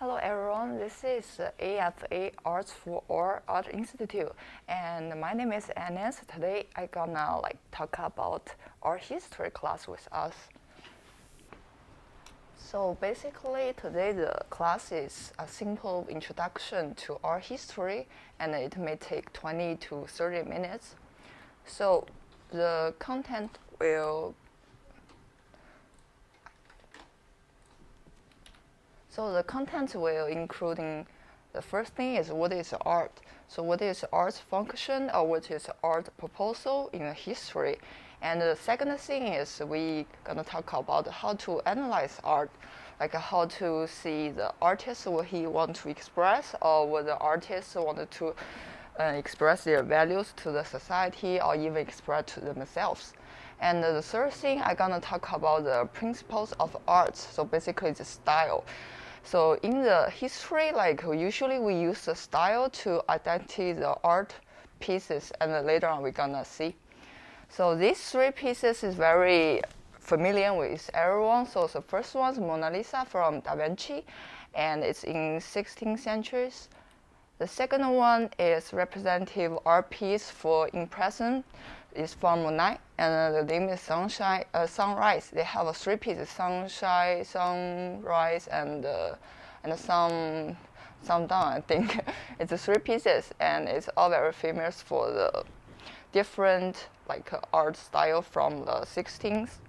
Hello everyone, this is AFA Arts for All Art Institute, and my name is Anis. Today I gonna talk about art history class with us. So basically today the class is a simple introduction to art history, and it may take 20 to 30 minutes. So the content will including the first thing is what is art. So what is art's function, or what is art proposal in history? And the second thing is we gonna talk about how to analyze art, like how to see the artist what he want to express, or what the artist wanted to express their values to the society, or even express to themselves. And the third thing I'm gonna talk about the principles of art. So basically the style. So in the history, usually we use the style to identify the art pieces, and later on we're gonna see. So these three pieces is very familiar with everyone. So the first one is Mona Lisa from Da Vinci, and it's in 16th century. The second one is representative art piece for Impression. It's from Monet, and the name is Sunrise. They have three pieces: Sunshine, Sunrise, and Sundown. I think it's three pieces, and it's all very famous for the different art style from the 16th.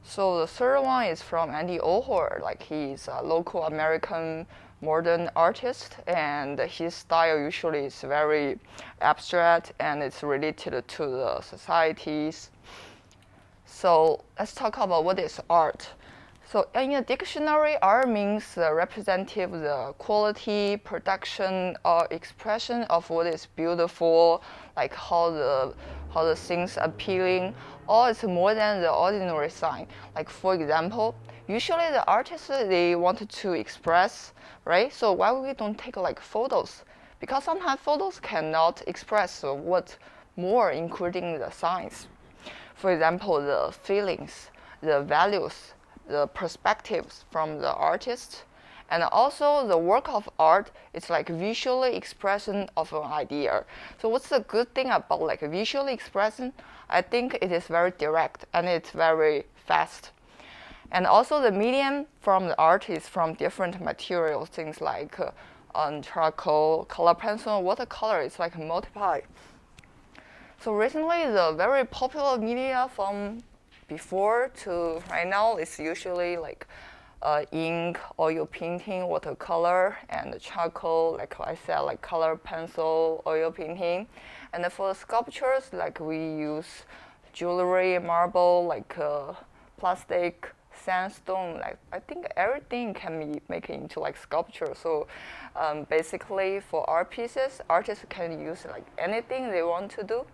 So the third one is from Andy Warhol. He's a local American modern artist, and his style usually is very abstract, and it's related to the societies. So let's talk about what is art. So in a dictionary, art means representative the quality, production, or expression of what is beautiful, like how the things appealing, or it's more than the ordinary sign. Like for example, usually the artists they wanted to express, right? So why we don't take photos? Because sometimes photos cannot express what more, including the signs. For example, the feelings, the values, the perspectives from the artist, and also the work of art is visual expression of an idea. So what's the good thing about visual expression? I think it is very direct and it's very fast. And also the medium from the art is from different materials, things like charcoal, color pencil, watercolor. It's multiply. So recently the very popular media from before to right now is usually ink, oil painting, watercolor, and charcoal, like I said, color pencil, oil painting. And for the sculptures, we use jewelry, marble, plastic, sandstone. I think everything can be made into sculpture. So basically for art pieces, artists can use anything they want to do.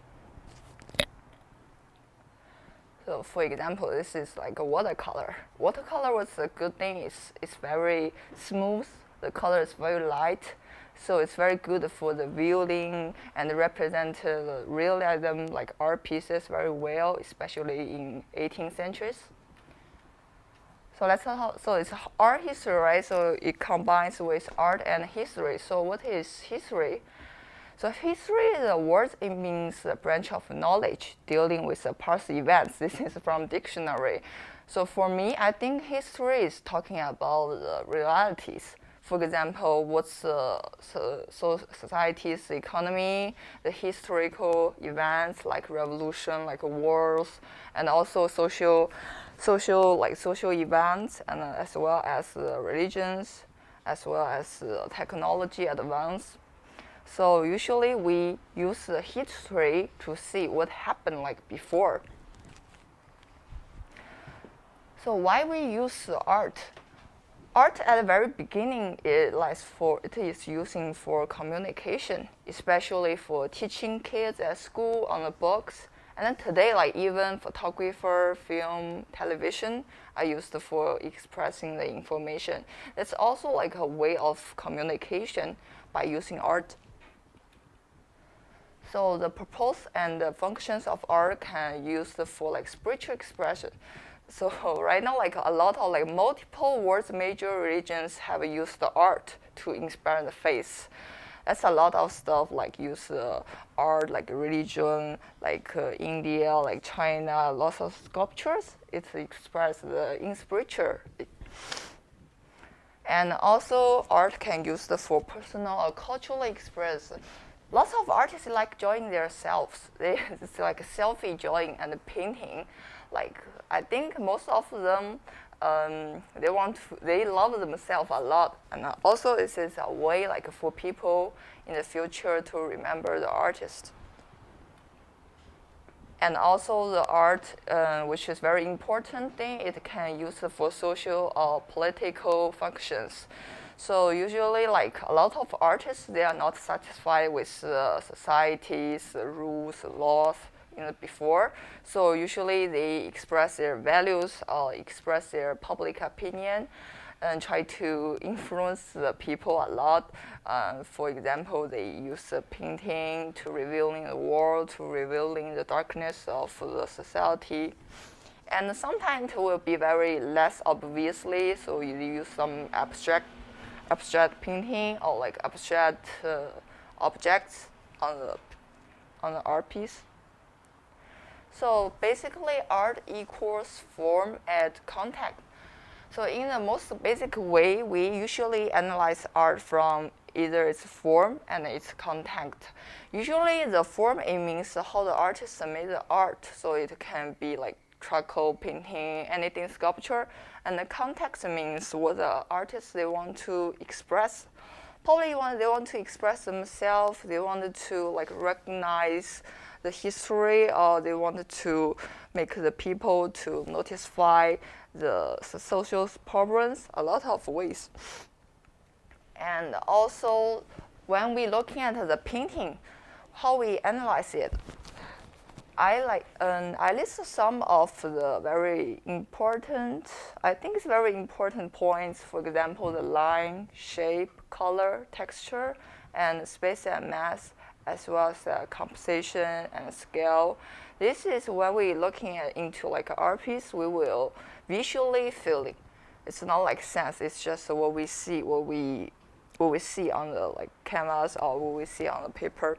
So for example, this is a watercolor. Watercolor, what's the good thing is it's very smooth. The color is very light, so it's very good for the viewing and represent the realism art pieces very well, especially in 18th centuries. So let's talk. So it's art history, right? So it combines with art and history. So what is history? So history, the word, it means a branch of knowledge dealing with past events. This is from dictionary. So for me, I think history is talking about the realities. For example, what's the society's economy, the historical events like revolution, wars, and also social events, and as well as religions, as well as technology advance. So usually we use the history to see what happened before. So why we use art? Art at the very beginning it is using for communication, especially for teaching kids at school on the books. And then today, even photographer, film, television are used for expressing the information. It's also a way of communication by using art. So the purpose and the functions of art can be used for spiritual expression. So right now, like a lot of like multiple world's major religions have used the art to inspire the faith. That's a lot of stuff like use art, like religion, like India, like China, lots of sculptures. It expresses the spiritual. And also art can use the for personal or cultural express. Lots of artists like drawing themselves. It's like selfie drawing and painting. Like I think most of them, they love themselves a lot, and also this is a way like for people in the future to remember the artist. And also the art, which is very important thing, it can use for social or political functions. So usually, like a lot of artists, they are not satisfied with society's rules, laws before. So usually they express their values or express their public opinion and try to influence the people a lot. For example, they use painting to revealing the world, to revealing the darkness of the society. And sometimes it will be very less obviously, so you use some abstract painting or like abstract objects on the art piece. So basically, art equals form and content. So in the most basic way, we usually analyze art from either its form and its content. Usually the form, it means how the artist made the art. So it can be like charcoal painting, anything sculpture. And the context means what the artists they want to express. Probably they want to express themselves, they wanted to like recognize the history, or they wanted to make the people to notify the social problems, a lot of ways. And also, when we looking at the painting, how we analyze it, I list some of the very important, I think it's very important points. For example, the line, shape, color, texture, and space and mass, as well as composition and scale. This is when we're looking into like an art piece, we will visually feel it. It's not like sense. It's just what we see, what we see on the like canvas or what we see on the paper.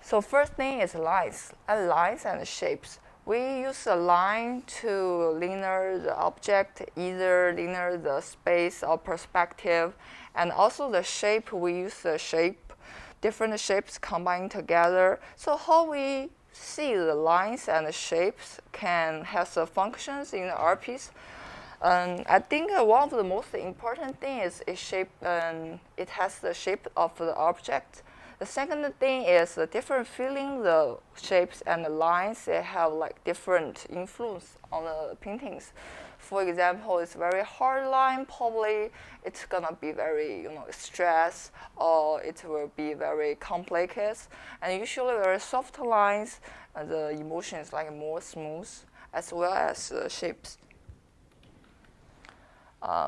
So first thing is lines and shapes. We use a line to linear the object, either linear the space or perspective, and also the shape. We use the shape, different shapes combined together. So how we see the lines and the shapes can have the functions in the art piece. I think one of the most important things is shape. It has the shape of the object. The second thing is the different feeling. The shapes and the lines, they have like different influence on the paintings. For example, it's very hard line, probably it's gonna be very stressed, or it will be very complex. And usually very soft lines, the emotion is like more smooth, as well as shapes.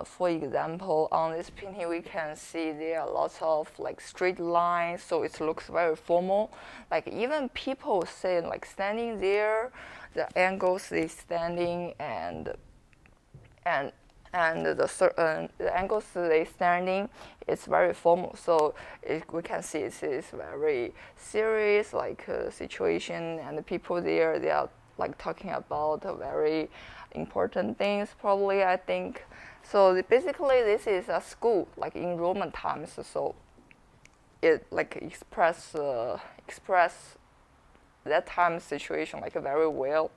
For example, on this painting, we can see there are lots of like straight lines, so it looks very formal. Like even people say like standing there, the angles they standing and the angles they standing, it's very formal. So we can see it is very serious like situation, and the people there, they are like talking about very important things, probably, I think. So basically, this is a school like in Roman times. So it like express that time situation like very well.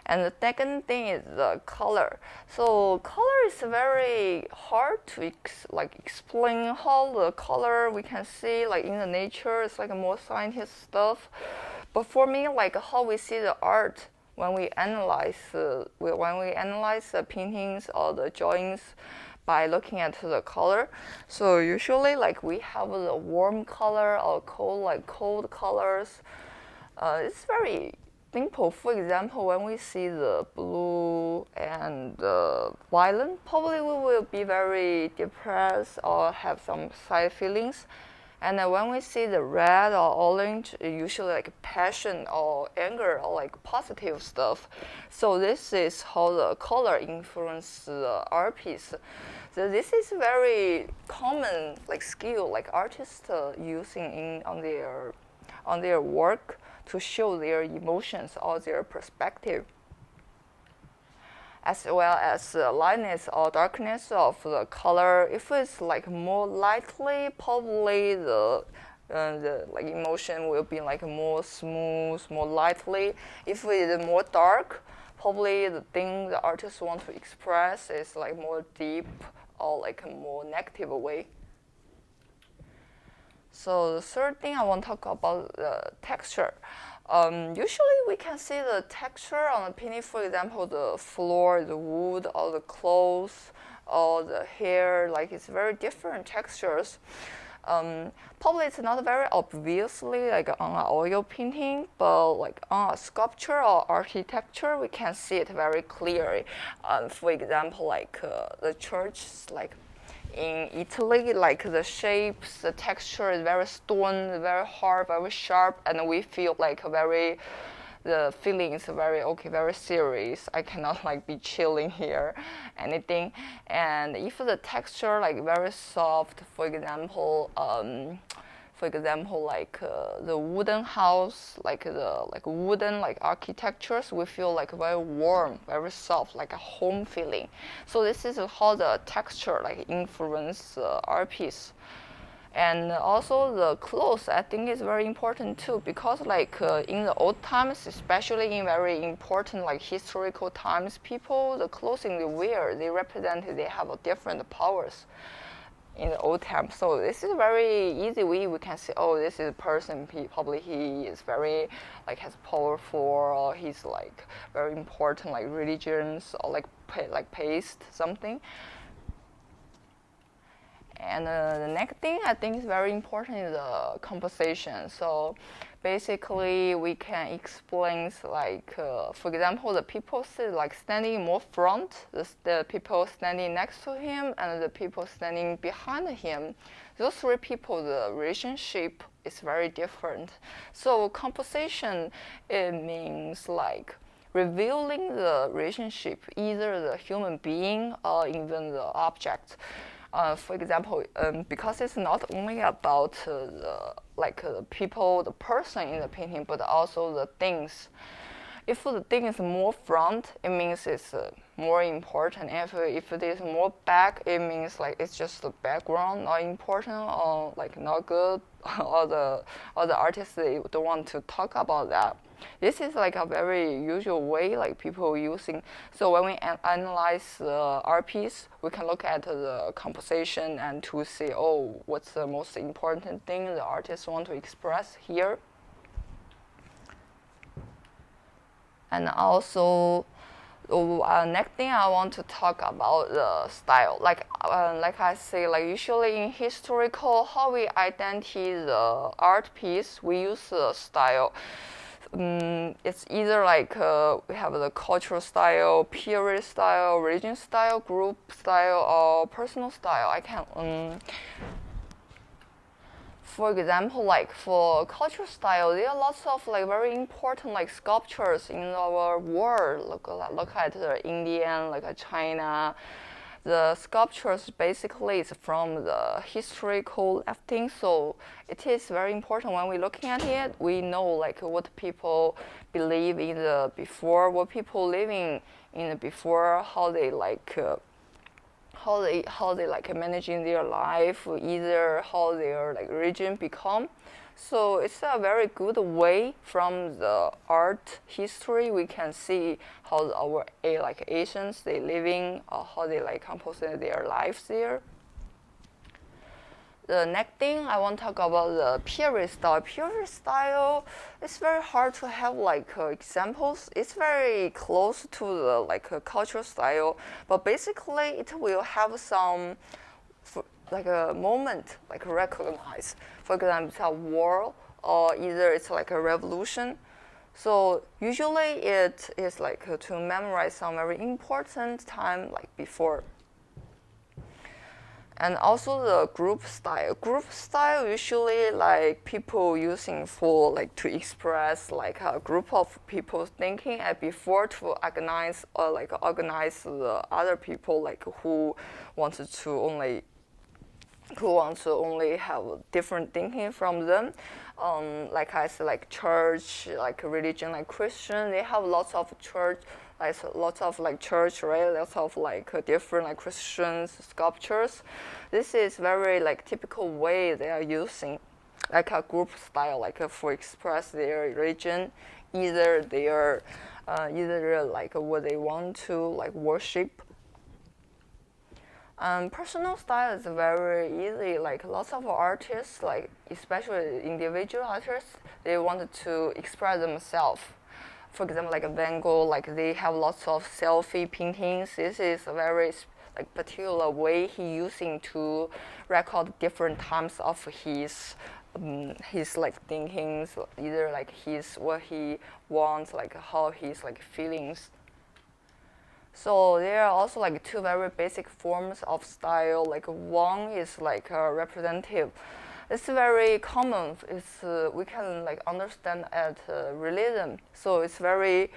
And the second thing is the color. So color is very hard to explain how the color we can see like in the nature. It's like more scientist stuff. But for me, like how we see the art when we analyze the paintings or the drawings by looking at the color. So usually like we have the warm color or cold colors. It's very simple. For example, when we see the blue and the violet, probably we will be very depressed or have some side feelings. And when we see the red or orange, usually like passion or anger or like positive stuff. So this is how the color influence the art piece. So this is very common like skill like artists using on their work to show their emotions or their perspective, as well as the lightness or darkness of the color. If it's like more lightly, probably the like emotion will be like more smooth, more lightly. If it is more dark, probably the thing the artist want to express is like more deep or like a more negative way. So the third thing I want to talk about the texture. Usually we can see the texture on the painting, for example, the floor, the wood, or the clothes, or the hair, like it's very different textures. Probably it's not very obviously like on an oil painting, but like on a sculpture or architecture, we can see it very clearly. For example, like the church, like in Italy, like the shapes, the texture is very stone, very hard, very sharp, and we feel like the feeling is very very serious. I cannot like be chilling here, anything. And if the texture like very soft, for example, like the wooden house, like the wooden like architectures, we feel like very warm, very soft, like a home feeling. So this is how the texture like influence art piece. And also the clothes, I think, is very important too, because like in the old times, especially in very important like historical times, people, the clothing they wear, they have different powers in the old times. So this is very easy way we can say, oh, this is a person, probably he is very like has powerful, or he's like very important like religions, or like paste something. And the next thing I think is very important is the composition. So basically we can explain like, for example, the people like standing more front, the people standing next to him, and the people standing behind him. Those three people, the relationship is very different. So composition, it means like revealing the relationship, either the human being or even the object. For example, because it's not only about the people, the person in the painting, but also the things. If the thing is more front, it means it's more important. If it is more back, it means like it's just the background, not important or like not good, or the artists, they don't want to talk about that. This is like a very usual way like people using. So when we analyze the art piece, we can look at the composition and to see, oh, what's the most important thing the artist want to express here. And also, next thing I want to talk about the style. Like I say, like usually in historical, how we identify the art piece, we use the style. It's either like we have the cultural style, period style, religion style, group style, or personal style. I can, for example, like for cultural style, there are lots of like very important like sculptures in our world. Look at the Indian, like China. The sculptures basically is from the historical thing, so it is very important when we're looking at it. We know like what people believe in the before, what people living in the before, how they like managing their life, either how their like religion become. So it's a very good way from the art history we can see how our like Asians they living, or how they like composing their lives there. The next thing I want to talk about the period style. Period style, it's very hard to have like examples. It's very close to the like cultural style, but basically it will have some like a moment like recognize. For example, it's a war, or either it's like a revolution. So usually it is like to memorize some very important time like before. And also the group style. Group style usually like people using for like to express like a group of people thinking and before to organize or like organize the other people like who want to only have different thinking from them. Like I said, like church, like religion, like Christian, they have lots of church. Like lots of like church, right? Lots of like different like Christian sculptures. This is very like typical way they are using, like a group style, like for express their religion, either they are, either like what they want to like worship. Personal style is very easy. Like lots of artists, like especially individual artists, they wanted to express themselves. For example, like Van Gogh, like they have lots of selfie paintings. This is a very like particular way he using to record different times of his like thinkings, either like his what he wants, like how his like feelings. So there are also like two very basic forms of style. Like one is like representative. It's very common. It's we can like understand at realism. So it's very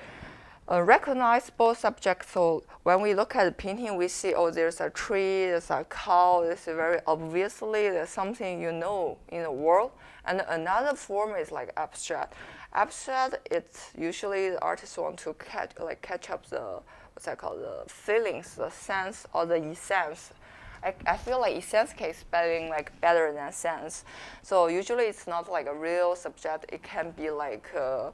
recognizable subject. So when we look at the painting, we see there's a tree, there's a cow. This is very obviously there's something you know in the world. And another form is like abstract. Abstract, it's usually the artists want to catch up the what's that called, the feelings, the sense or the essence. I feel like essence can spelling like better than sense. So usually it's not like a real subject. It can be like a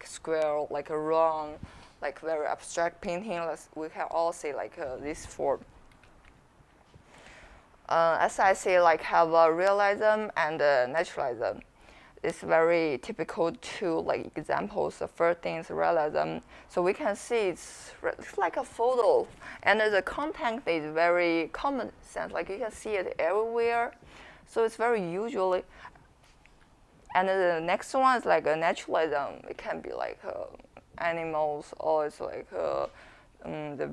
square, like a round, like very abstract painting. We can all say like this form. As I say, like have a realism and naturalism. It's very typical two like examples. The first thing is realism. So we can see it's like a photo, and the content is very common sense. Like you can see it everywhere. So it's very usually. And the next one is like a naturalism. It can be like animals, or it's like the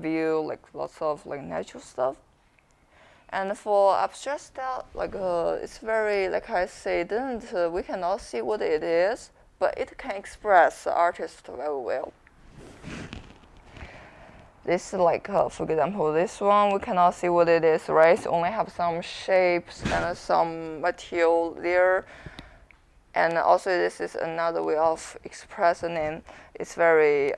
view, like lots of like natural stuff. And for abstract style, like it's very, like I say, we cannot see what it is, but it can express the artist very well. This like, for example, this one we cannot see what it is, right? It only have some shapes and some material there. And also this is another way of expressing it. It's very,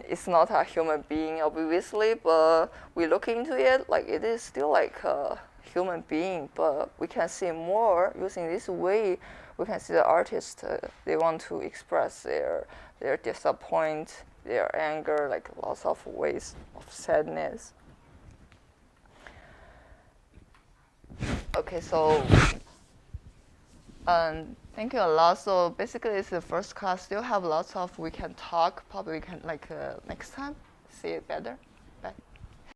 it's not a human being obviously, but we look into it, like it is still like a human being, but we can see more using this way. We can see the artist, they want to express their disappointment, their anger, like lots of ways of sadness. Okay, so thank you a lot. So basically, it's the first class. Still have lots of we can talk. Probably we can like next time see it better. Bye.